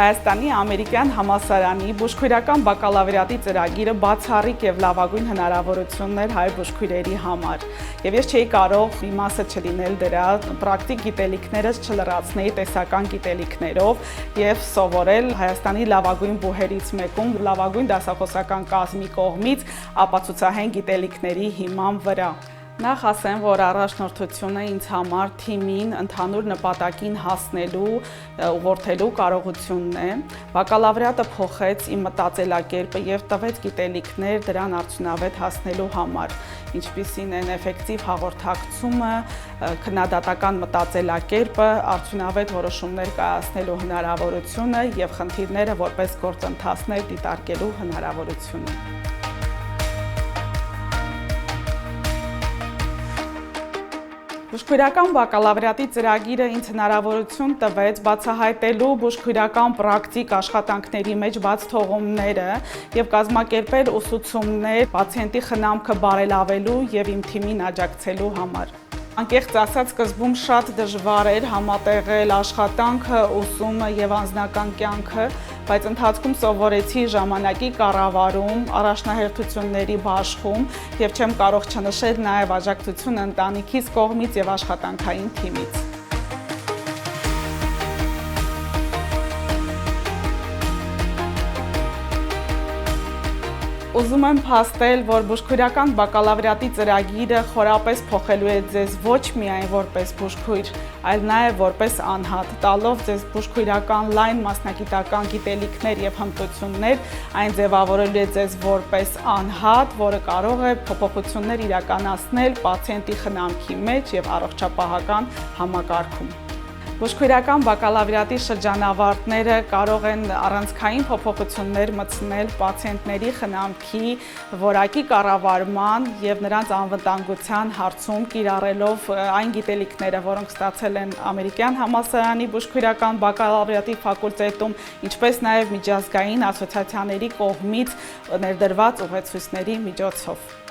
Հայաստանի ամերիկյան համալսարանի բուժքույրական բակալավրիատի ծրագիրը բացառիկ եւ լավագույն հնարավորությունն էր հայ բուժքույրերի համար։ Եվ ես չէի կարող իմասը չլինել դրա, պրակտիկ գիտելիքներս չլրացնեի տեսական գիտելիքներով եւ սովորել Հայաստանի լավագույն բուհերից մեկում, լավագույն դասախոսական կազմի կողմից ապացուցահեն գիտելիքների հիման վրա։ Նախ ասեմ, որ առաջնորդությունը ինձ համար թիմին ընդհանուր նպատակին հասնելու, ուղղորդելու կարողությունն է։ Բակալավրիատը փոխեց իմ մտածելակերպը եւ տվեց գիտելիքներ դրան արդյունավետ հասնելու համար, ինչպիսին են էֆեկտիվ հաղորդակցումը, քննադատական մտածելակերպը, արդյունավետ որոշումներ կայացնելու հնարավորությունը եւ խնդիրները որպես գործընթացներ դիտարկելու հնարավորությունը։ Բուժքույրական բակալավրիատի ծրագիրը ինձ հնարավորություն տվեց բացահայտելու բուժքույրական պրակտիկ աշխատանքների մեջ բաց թողումները եւ կազմակերպել ուսուցումներ պացիենտի խնամքը բարելավելու եւ իմ թիմին աջակցելու համար։ Անկեղծ ասած, սկզբում շատ դժվար էր համատեղել աշխատանքը, ուսումը եւ անձնական կյանքը, բայց ընթացքում սովորեցի ժամանակի կառավարում, առաջնահերթությունների բաշխում եւ չեմ կարող չնշել նաեւ աջակցություն ընտանիքիս կողմից եւ աշխատանքային թիմից։ Ուզում եմ փաստել, որ բուժքույրական բակալավրիատի ծրագիրը խորապես փոխելու է ձեզ ոչ միայն որպես բուժքույր, այլ նաև որպես անհատ, տալով ձեզ բուժքույրական լայն մասնագիտական գիտելիքներ եւ հմտություններ, այն ձևավորելու է ձեզ որպես անհատ, որը կարող է փոփոխություններ իրականացնել պացիենտի խնամքի մեջ եւ առողջապահական համակարգում։ Բուժքույրական բակալավրիատի շրջանավարտները կարող են առանցքային փոփոխություններ մտցնել պացիենտների խնամքի, որակի կառավարման եւ նրանց անվտանգության հարցում կիրառելով այն գիտելիքները, որոնք ստացել են ամերիկյան համալսարանի բուժքույրական բակալավրիատի ֆակուլտետում, ինչպես նաեւ միջազգային ասոցիացիաների կողմից ներդրված ուղեցույցների միջոցով։